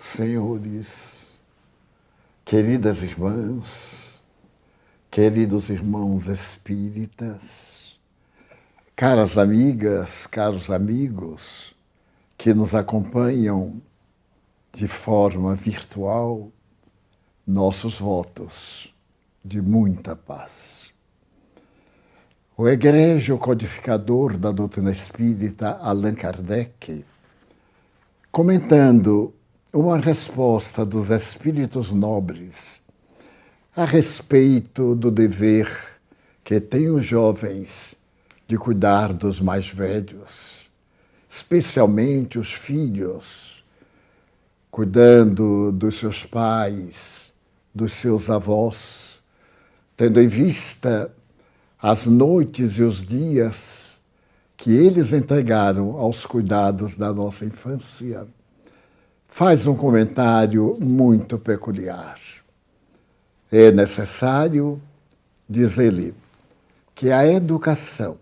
Senhores, queridas irmãs, queridos irmãos espíritas, caras amigas, caros amigos que nos acompanham de forma virtual, nossos votos de muita paz. O egrégio codificador da doutrina espírita, Allan Kardec, comentando uma resposta dos espíritos nobres a respeito do dever que têm os jovens de cuidar dos mais velhos, especialmente os filhos, cuidando dos seus pais, dos seus avós, tendo em vista as noites e os dias que eles entregaram aos cuidados da nossa infância, faz um comentário muito peculiar. É necessário, diz ele, que a educação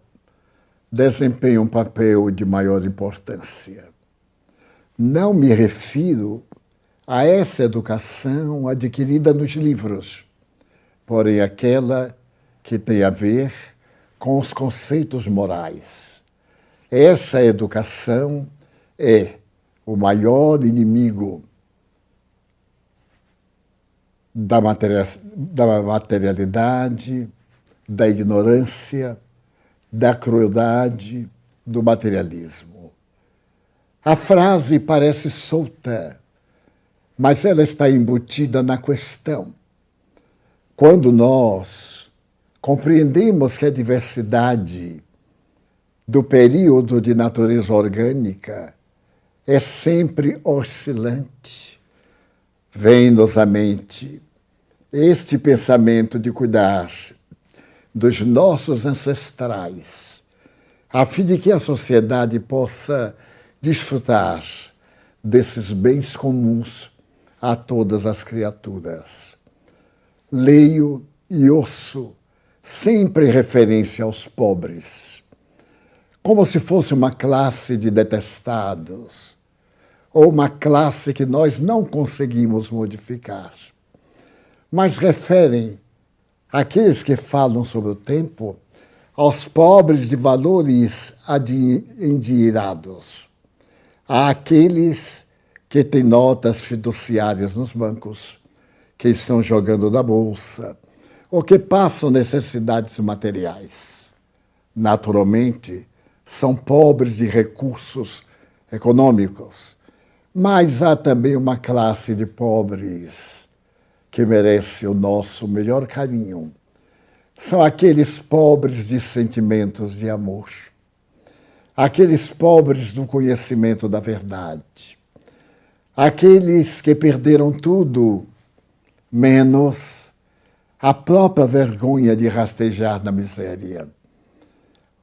desempenha um papel de maior importância. Não me refiro a essa educação adquirida nos livros, porém aquela que tem a ver com os conceitos morais. Essa educação é o maior inimigo da materialidade, da ignorância, da crueldade, do materialismo. A frase parece solta, mas ela está embutida na questão. Quando nós compreendemos que a diversidade do período de natureza orgânica é sempre oscilante, vem-nos à mente este pensamento de cuidar dos nossos ancestrais, a fim de que a sociedade possa desfrutar desses bens comuns a todas as criaturas. Leio e ouço sempre referência aos pobres, como se fosse uma classe de detestados, ou uma classe que nós não conseguimos modificar. Mas referem aqueles que falam sobre o tempo aos pobres de valores endinheirados, àqueles que têm notas fiduciárias nos bancos, que estão jogando na bolsa, ou que passam necessidades materiais. Naturalmente, são pobres de recursos econômicos, mas há também uma classe de pobres que merece o nosso melhor carinho. São aqueles pobres de sentimentos de amor, aqueles pobres do conhecimento da verdade, aqueles que perderam tudo, menos a própria vergonha de rastejar na miséria.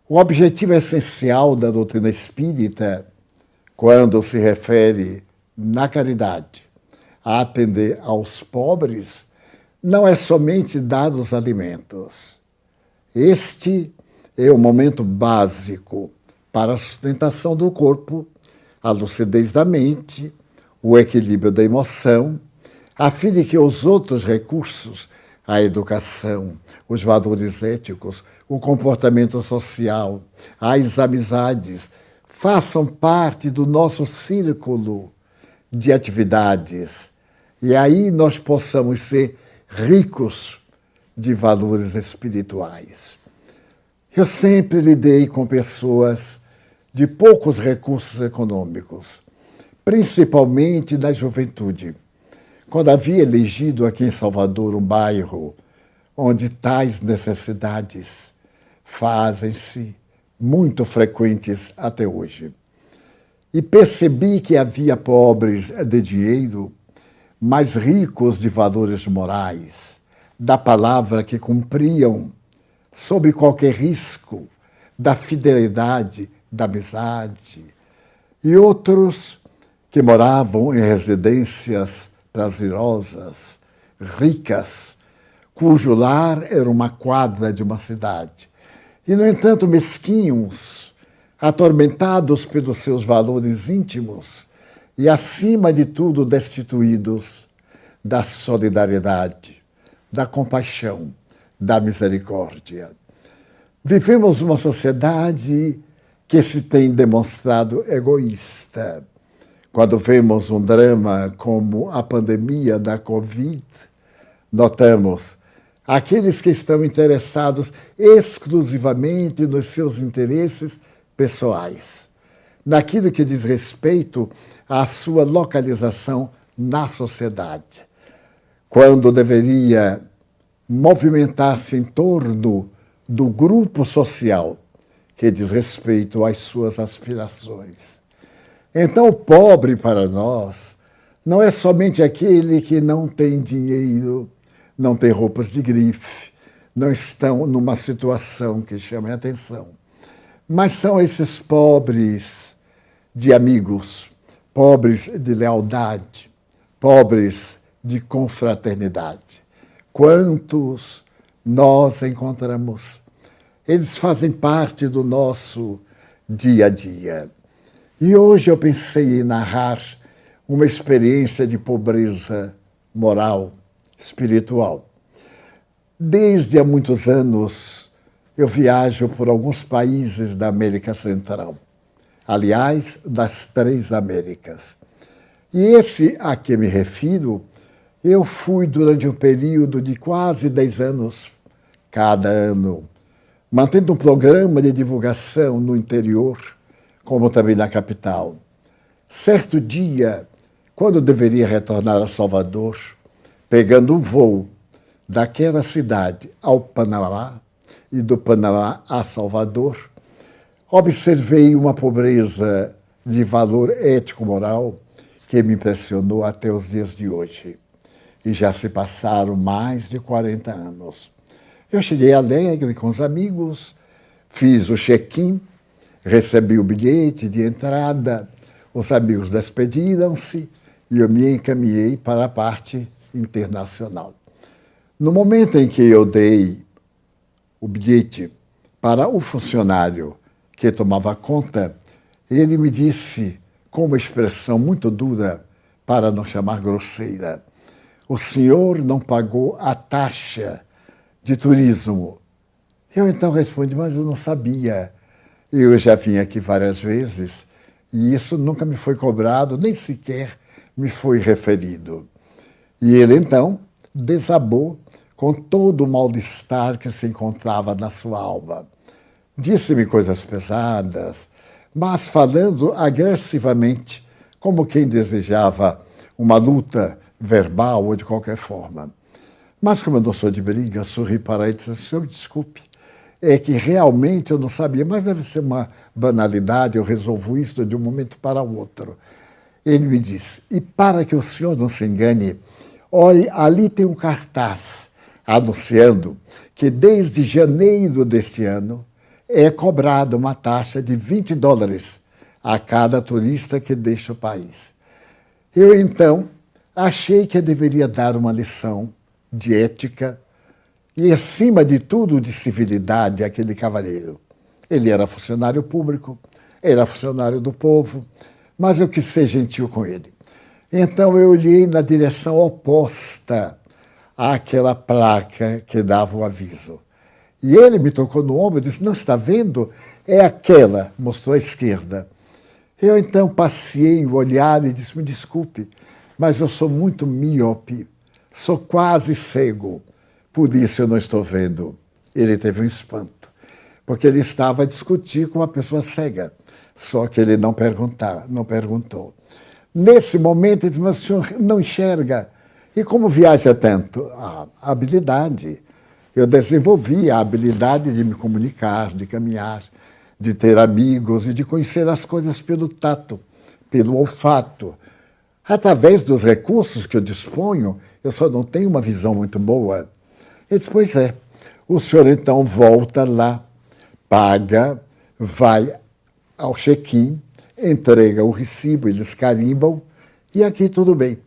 O objetivo essencial da doutrina espírita, quando se refere na caridade a atender aos pobres, não é somente dar os alimentos. Este é o momento básico para a sustentação do corpo, a lucidez da mente, o equilíbrio da emoção, a fim de que os outros recursos, a educação, os valores éticos, o comportamento social, as amizades, façam parte do nosso círculo de atividades. E aí nós possamos ser ricos de valores espirituais. Eu sempre lidei com pessoas de poucos recursos econômicos, principalmente da juventude. Quando havia elegido aqui em Salvador um bairro onde tais necessidades fazem-se muito frequentes até hoje. E percebi que havia pobres de dinheiro, mas ricos de valores morais, da palavra que cumpriam, sob qualquer risco, da fidelidade, da amizade, e outros que moravam em residências prazerosas, ricas, cujo lar era uma quadra de uma cidade. E, no entanto, mesquinhos, atormentados pelos seus valores íntimos, e, acima de tudo, destituídos da solidariedade, da compaixão, da misericórdia. Vivemos uma sociedade que se tem demonstrado egoísta. Quando vemos um drama como a pandemia da Covid, notamos aqueles que estão interessados exclusivamente nos seus interesses pessoais, naquilo que diz respeito à sua localização na sociedade, quando deveria movimentar-se em torno do grupo social que diz respeito às suas aspirações. Então, o pobre para nós não é somente aquele que não tem dinheiro, não tem roupas de grife, não estão numa situação que chame a atenção, mas são esses pobres de amigos, pobres de lealdade, pobres de confraternidade. Quantos nós encontramos? Eles fazem parte do nosso dia a dia. E hoje eu pensei em narrar uma experiência de pobreza moral, espiritual. Desde há muitos anos eu viajo por alguns países da América Central. Aliás, das 3 Américas. E esse a que me refiro, eu fui durante um período de quase 10 anos, cada ano, mantendo um programa de divulgação no interior, como também na capital. Certo dia, quando eu deveria retornar a Salvador, pegando um voo daquela cidade ao Panamá e do Panamá a Salvador, observei uma pobreza de valor ético-moral que me impressionou até os dias de hoje. E já se passaram mais de 40 anos. Eu cheguei alegre com os amigos, fiz o check-in, recebi o bilhete de entrada, os amigos despediram-se e eu me encaminhei para a parte internacional. No momento em que eu dei o bilhete para o funcionário que tomava conta, ele me disse, com uma expressão muito dura, para não chamar grosseira: o senhor não pagou a taxa de turismo. Eu então respondi, mas eu não sabia. Eu já vim aqui várias vezes e isso nunca me foi cobrado, nem sequer me foi referido. E ele então desabou com todo o mal-estar que se encontrava na sua alma. Disse-me coisas pesadas, mas falando agressivamente, como quem desejava uma luta verbal ou de qualquer forma. Mas como eu não sou de briga, sorri para ele e disse, senhor, desculpe, é que realmente eu não sabia, mas deve ser uma banalidade, eu resolvo isso de um momento para o outro. Ele me disse, e para que o senhor não se engane, olhe, ali tem um cartaz anunciando que desde janeiro deste ano é cobrada uma taxa de $20 a cada turista que deixa o país. Eu, então, achei que eu deveria dar uma lição de ética e, acima de tudo, de civilidade àquele cavalheiro. Ele era funcionário público, era funcionário do povo, mas eu quis ser gentil com ele. Então eu olhei na direção oposta àquela placa que dava o aviso. E ele me tocou no ombro e disse, não está vendo? É aquela, mostrou à esquerda. Eu então passei o olhar e disse, me desculpe, mas eu sou muito míope, sou quase cego, por isso eu não estou vendo. Ele teve um espanto, porque ele estava a discutir com uma pessoa cega, só que ele não perguntou. Nesse momento, ele disse, mas o senhor não enxerga? E como viaja tanto? A habilidade. Eu desenvolvi a habilidade de me comunicar, de caminhar, de ter amigos e de conhecer as coisas pelo tato, pelo olfato. Através dos recursos que eu disponho, eu só não tenho uma visão muito boa. Ele disse, pois é. O senhor então volta lá, paga, vai ao check-in, entrega o recibo, eles carimbam, e aqui tudo bem.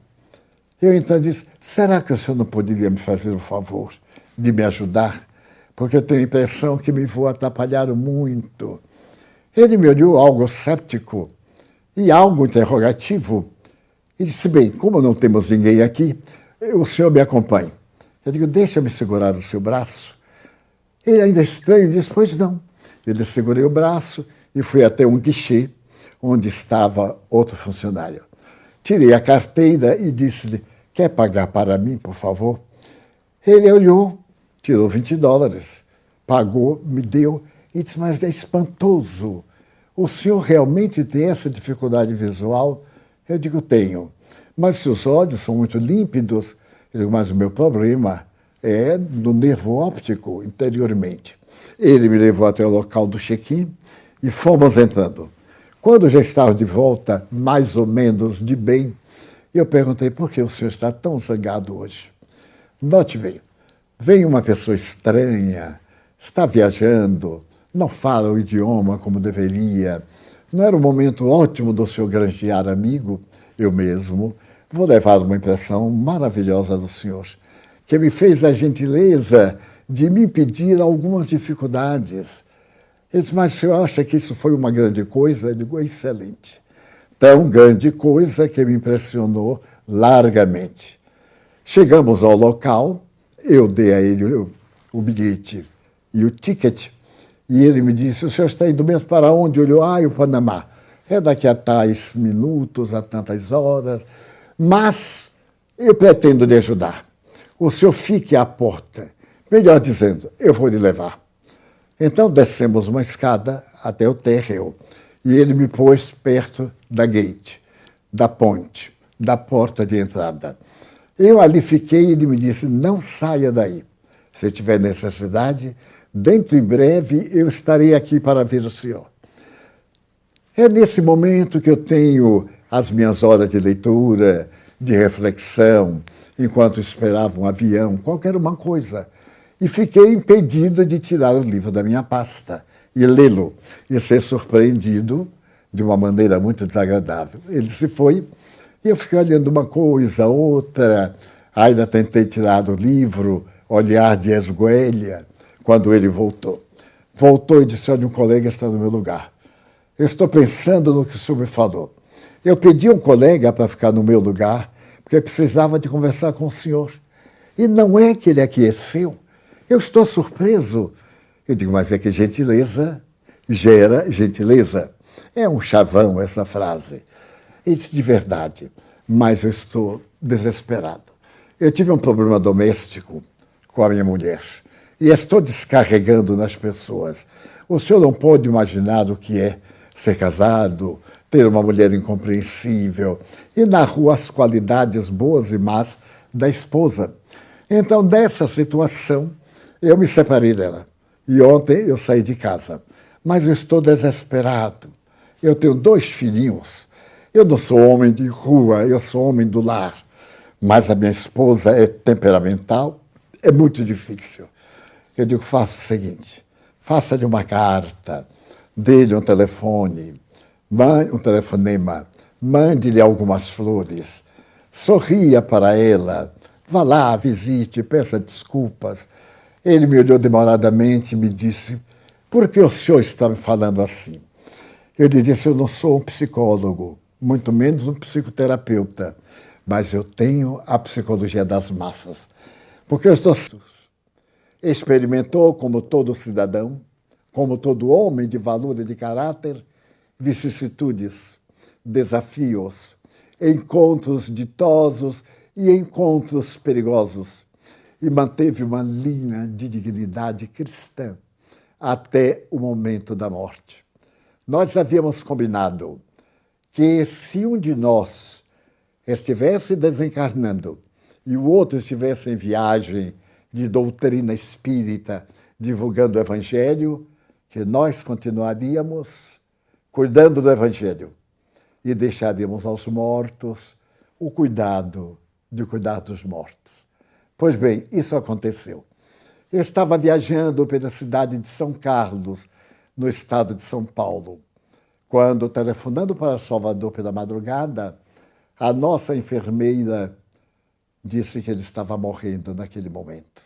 Eu então disse, será que o senhor não poderia me fazer o favor de me ajudar? Porque eu tenho a impressão que me vou atrapalhar muito. Ele me olhou algo céptico e algo interrogativo, E disse, bem, como não temos ninguém aqui, o senhor me acompanhe. Eu digo, deixa-me segurar o seu braço. Ele ainda estranho, disse, pois não. Ele segurei o braço e fui até um guichê, onde estava outro funcionário. Tirei a carteira e disse-lhe, quer pagar para mim, por favor? Ele olhou, tirou $20, pagou, me deu e disse, mas é espantoso. O senhor realmente tem essa dificuldade visual? Eu digo, tenho. Mas seus olhos são muito límpidos. Eu digo, mas o meu problema é no nervo óptico, interiormente. Ele me levou até o local do check-in e fomos entrando. Quando já estava de volta, mais ou menos de bem, eu perguntei, por que o senhor está tão zangado hoje? Note bem, vem uma pessoa estranha, está viajando, não fala o idioma como deveria, não era um momento ótimo do senhor granjear amigo, eu mesmo vou levar uma impressão maravilhosa do senhor, que me fez a gentileza de me impedir algumas dificuldades. Ele disse, mas o senhor acha que isso foi uma grande coisa? Eu digo, excelente. Tão grande coisa que me impressionou largamente. Chegamos ao local, eu dei a ele o bilhete e o ticket, e ele me disse, o senhor está indo mesmo para onde? Olhou, o Panamá. É daqui a tais minutos, a tantas horas, mas eu pretendo lhe ajudar. O senhor fique à porta. Melhor dizendo, eu vou lhe levar. Então descemos uma escada até o térreo e ele me pôs perto da gate, da ponte, da porta de entrada. Eu ali fiquei e ele me disse, não saia daí. Se tiver necessidade, dentro em breve eu estarei aqui para ver o senhor. É nesse momento que eu tenho as minhas horas de leitura, de reflexão, enquanto esperava um avião, qualquer uma coisa. E fiquei impedido de tirar o livro da minha pasta e lê-lo, e ser surpreendido de uma maneira muito desagradável. Ele se foi, e eu fiquei olhando uma coisa, outra, ainda tentei tirar o livro, olhar de esguelha, quando ele voltou. Voltou e disse, olha, um colega está no meu lugar. Eu estou pensando no que o senhor me falou. Eu pedi a um colega para ficar no meu lugar, porque precisava de conversar com o senhor. E não é que ele aqueceu. Eu estou surpreso. Eu digo, mas é que gentileza gera gentileza. É um chavão essa frase. Ele disse, de verdade, mas eu estou desesperado. Eu tive um problema doméstico com a minha mulher e estou descarregando nas pessoas. O senhor não pode imaginar o que é ser casado, ter uma mulher incompreensível e na rua as qualidades boas e más da esposa. Então, dessa situação, eu me separei dela. E ontem eu saí de casa. Mas eu estou desesperado. Eu tenho 2 filhinhos. Eu não sou homem de rua, eu sou homem do lar. Mas a minha esposa é temperamental, é muito difícil. Eu digo, faça o seguinte, faça-lhe uma carta, dê-lhe um telefone, um telefonema, mande-lhe algumas flores, sorria para ela, vá lá, visite, peça desculpas. Ele me olhou demoradamente e me disse, por que o senhor está me falando assim? Eu lhe disse, eu não sou um psicólogo, muito menos um psicoterapeuta, mas eu tenho a psicologia das massas. Porque eu estou... Experimentou, como todo cidadão, como todo homem de valor e de caráter, vicissitudes, desafios, encontros ditosos e encontros perigosos, e manteve uma linha de dignidade cristã até o momento da morte. Nós havíamos combinado que se um de nós estivesse desencarnando e o outro estivesse em viagem de doutrina espírita, divulgando o Evangelho, que nós continuaríamos cuidando do Evangelho e deixaríamos aos mortos o cuidado de cuidar dos mortos. Pois bem, isso aconteceu. Eu estava viajando pela cidade de São Carlos, no estado de São Paulo, quando, telefonando para Salvador pela madrugada, a nossa enfermeira disse que ele estava morrendo naquele momento.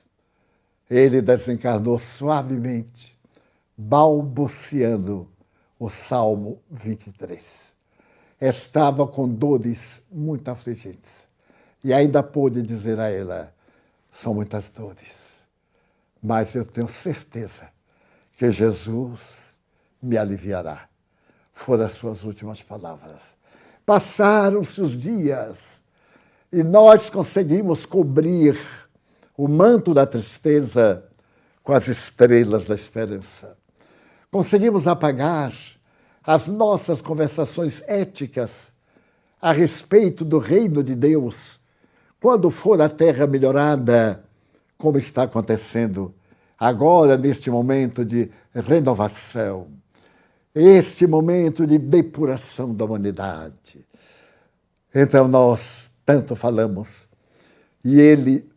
Ele desencarnou suavemente, balbuciando o Salmo 23. estava com dores muito afligentes. E ainda pôde dizer a ela, são muitas dores, mas eu tenho certeza que Jesus me aliviará. Foram as suas últimas palavras. Passaram-se os dias e nós conseguimos cobrir o manto da tristeza com as estrelas da esperança. Conseguimos apagar as nossas conversações éticas a respeito do reino de Deus, quando for a terra melhorada, como está acontecendo agora, neste momento de renovação, este momento de depuração da humanidade. Então nós tanto falamos, e ele,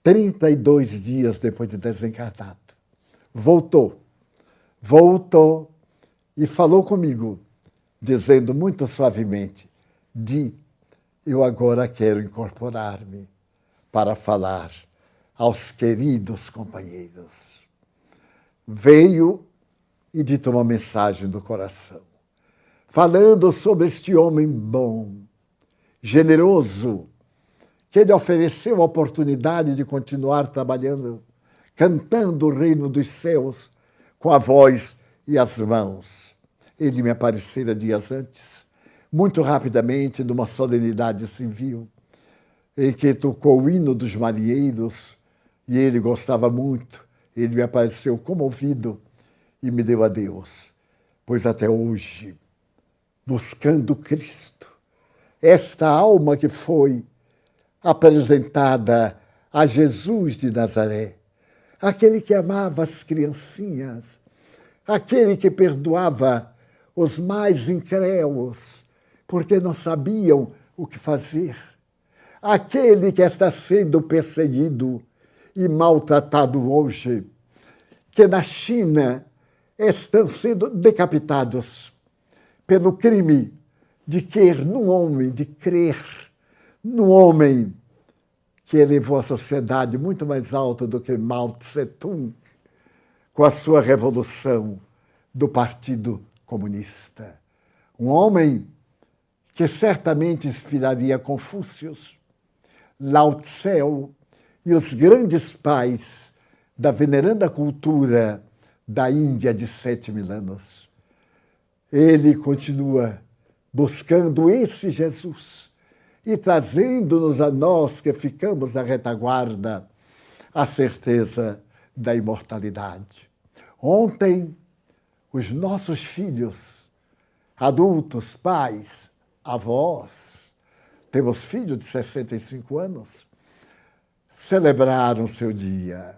32 dias depois de desencarnado, voltou e falou comigo, dizendo muito suavemente, Di, eu agora quero incorporar-me para falar aos queridos companheiros. Veio e ditou uma mensagem do coração, falando sobre este homem bom, generoso, que lhe ofereceu a oportunidade de continuar trabalhando, cantando o reino dos céus com a voz e as mãos. Ele me aparecera dias antes, muito rapidamente, numa solenidade civil, em que tocou o hino dos marinheiros, e ele gostava muito. Ele me apareceu comovido e me deu a Deus, pois até hoje, buscando Cristo, esta alma que foi apresentada a Jesus de Nazaré, aquele que amava as criancinhas, aquele que perdoava os mais incrédulos, porque não sabiam o que fazer, aquele que está sendo perseguido e maltratado hoje, que na China estão sendo decapitados pelo crime de crer no homem, de crer no homem que elevou a sociedade muito mais alto do que Mao Tse-tung, com a sua revolução do Partido Comunista. Um homem que certamente inspiraria Confúcio, Lao Tse e os grandes pais da veneranda cultura da Índia de 7.000 anos. Ele continua buscando esse Jesus e trazendo-nos a nós que ficamos na retaguarda a certeza da imortalidade. Ontem, os nossos filhos, adultos, pais, avós, temos filhos de 65 anos, celebraram seu dia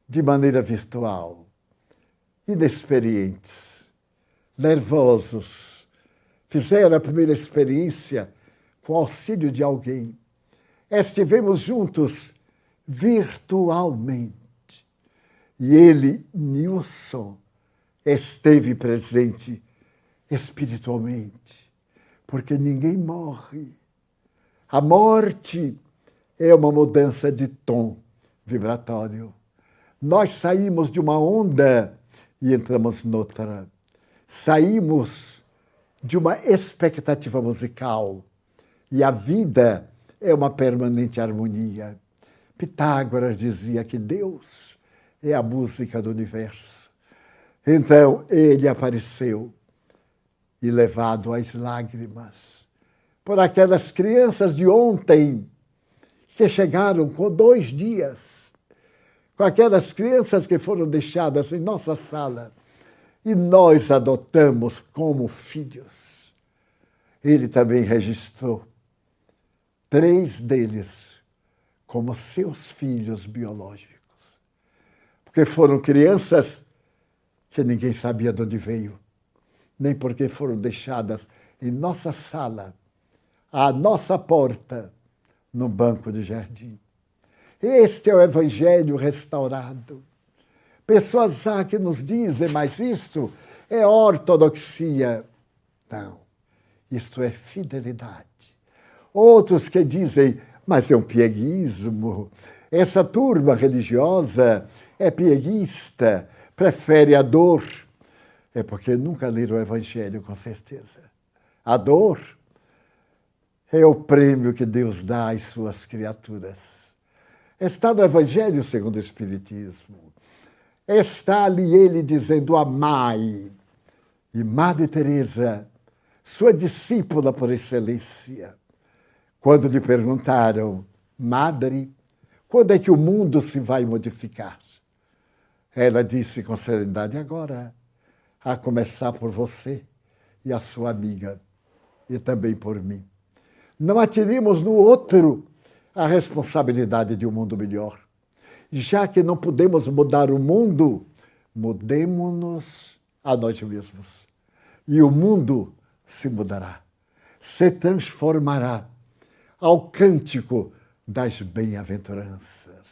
de maneira virtual, inexperientes, nervosos, fizeram a primeira experiência com o auxílio de alguém. Estivemos juntos virtualmente. E ele, Nilson, esteve presente espiritualmente, porque ninguém morre. A morte é uma mudança de tom vibratório. Nós saímos de uma onda e entramos noutra. Saímos de uma expectativa musical e a vida é uma permanente harmonia. Pitágoras dizia que Deus é a música do universo. Então ele apareceu e levado às lágrimas por aquelas crianças de ontem que chegaram com 2 dias, com aquelas crianças que foram deixadas em nossa sala e nós adotamos como filhos. Ele também registrou 3 deles como seus filhos biológicos, porque foram crianças que ninguém sabia de onde veio, nem porque foram deixadas em nossa sala, à nossa porta, no banco de jardim. Este é o Evangelho restaurado. Pessoas há que nos dizem, mas isto é ortodoxia. Não, isto é fidelidade. Outros que dizem, mas é um pieguismo. Essa turma religiosa é pieguista, prefere a dor. É porque nunca leram o Evangelho, com certeza. A dor é o prêmio que Deus dá às suas criaturas. Está no Evangelho segundo o Espiritismo. Está ali ele dizendo: amai. E Madre Teresa, sua discípula por excelência, quando lhe perguntaram: Madre, quando é que o mundo se vai modificar? Ela disse com serenidade: agora, a começar por você e a sua amiga, e também por mim. Não atiremos no outro a responsabilidade de um mundo melhor. Já que não podemos mudar o mundo, mudemo-nos a nós mesmos. E o mundo se mudará, se transformará ao cântico das bem-aventuranças.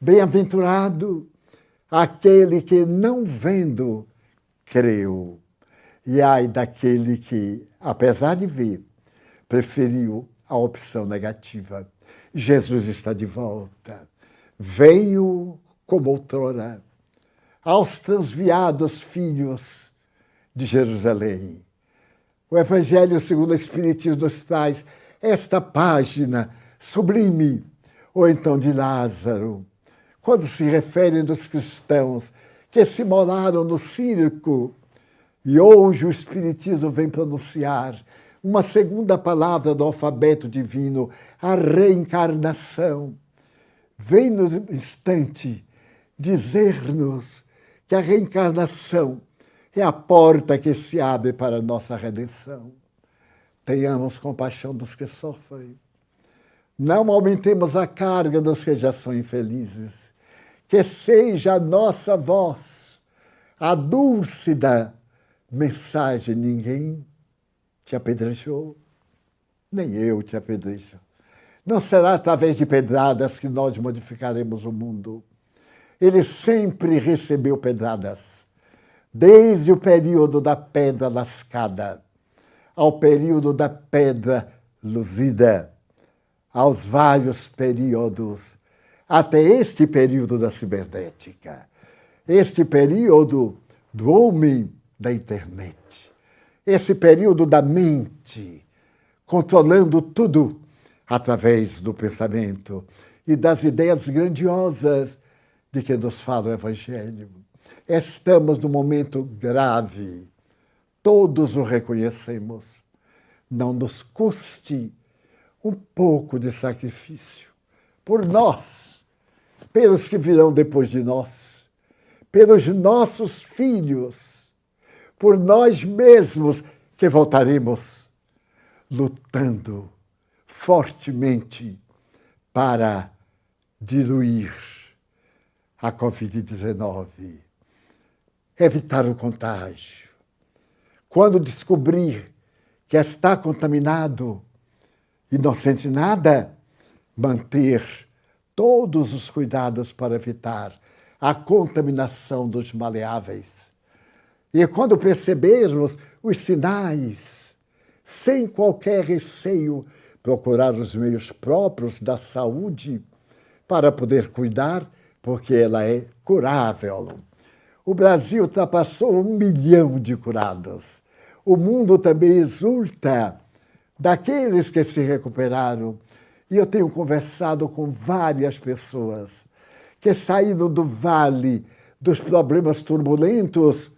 Bem-aventurado aquele que, não vendo, creu. E ai daquele que, apesar de ver, preferiu a opção negativa. Jesus está de volta. Venho como outrora aos transviados filhos de Jerusalém. O Evangelho segundo o Espiritismo nos traz esta página sublime, ou então de Lázaro, quando se referem dos cristãos que se molaram no circo. E hoje o Espiritismo vem pronunciar uma segunda palavra do alfabeto divino, a reencarnação. Vem no instante dizer-nos que a reencarnação é a porta que se abre para a nossa redenção. Tenhamos compaixão dos que sofrem. Não aumentemos a carga dos que já são infelizes. Que seja a nossa voz a dúlcida mensagem. Ninguém te apedrejou, nem eu te apedrejo. Não será através de pedradas que nós modificaremos o mundo. Ele sempre recebeu pedradas, desde o período da pedra lascada ao período da pedra luzida, aos vários períodos, até este período da cibernética, este período do homem da internet, esse período da mente, controlando tudo através do pensamento e das ideias grandiosas de que nos fala o Evangelho. Estamos num momento grave, todos o reconhecemos. Não nos custe um pouco de sacrifício por nós, pelos que virão depois de nós, pelos nossos filhos, por nós mesmos que voltaremos lutando fortemente para diluir a Covid-19, evitar o contágio. Quando descobrir que está contaminado e não sente nada, manter todos os cuidados para evitar a contaminação dos maleáveis. E quando percebermos os sinais, sem qualquer receio, procurar os meios próprios da saúde para poder cuidar, porque ela é curável. O Brasil ultrapassou 1 milhão de curados. O mundo também exulta daqueles que se recuperaram. E eu tenho conversado com várias pessoas que saíram do vale dos problemas turbulentos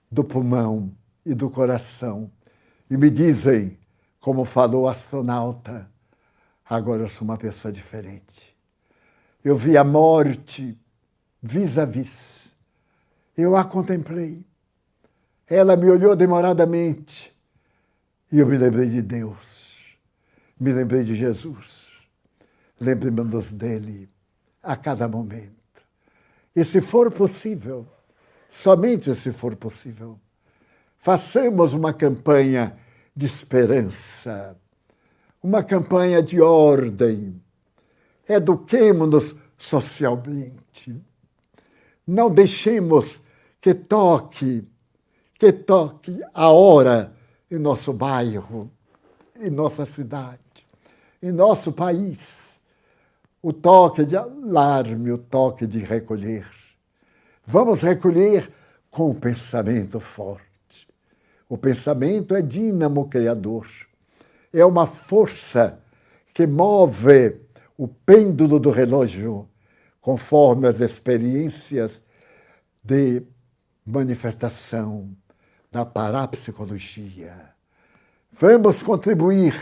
do pulmão e do coração. E me dizem, como falou o astronauta, agora eu sou uma pessoa diferente. Eu vi a morte vis-à-vis. Eu a contemplei. Ela me olhou demoradamente. E eu me lembrei de Deus. Me lembrei de Jesus. Lembremos dele a cada momento. E se for possível, somente se for possível, façamos uma campanha de esperança, uma campanha de ordem. Eduquemo-nos socialmente. Não deixemos que toque a hora em nosso bairro, em nossa cidade, em nosso país. O toque de alarme, o toque de recolher. Vamos recolher com um pensamento forte. O pensamento é dínamo criador. É uma força que move o pêndulo do relógio conforme as experiências de manifestação da parapsicologia. Vamos contribuir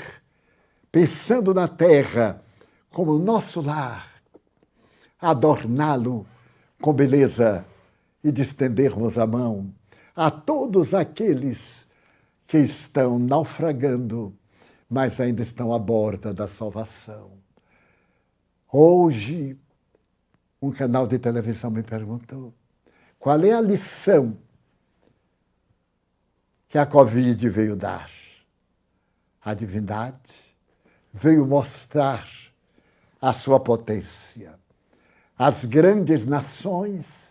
pensando na Terra como nosso lar, adorná-lo com beleza e de estendermos a mão a todos aqueles que estão naufragando, mas ainda estão à borda da salvação. Hoje, um canal de televisão me perguntou qual é a lição que a Covid veio dar. A divindade veio mostrar a sua potência. As grandes nações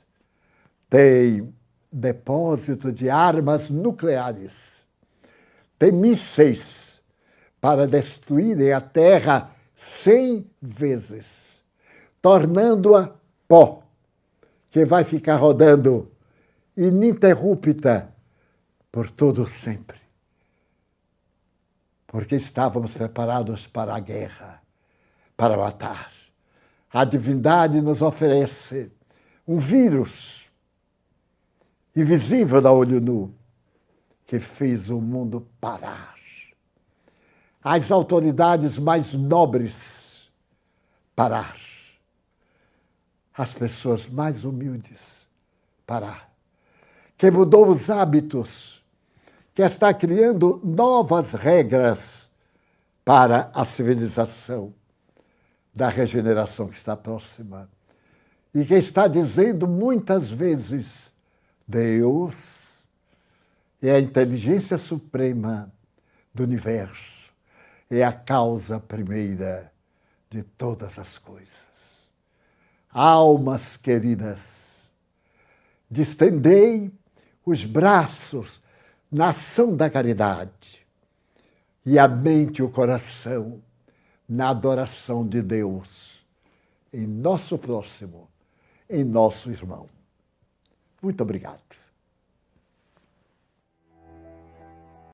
têm depósito de armas nucleares, têm mísseis para destruírem a Terra 100 vezes, tornando-a pó, que vai ficar rodando ininterrupta por todo sempre. Porque estávamos preparados para a guerra, para matar. A divindade nos oferece um vírus invisível a olho nu, que fez o mundo parar. As autoridades mais nobres parar. As pessoas mais humildes parar. Que mudou os hábitos, que está criando novas regras para a civilização da regeneração que está próxima. E que está dizendo muitas vezes: Deus é a inteligência suprema do universo, é a causa primeira de todas as coisas. Almas queridas, distendei os braços na ação da caridade e a mente e o coração na adoração de Deus, em nosso próximo, em nosso irmão. Muito obrigado.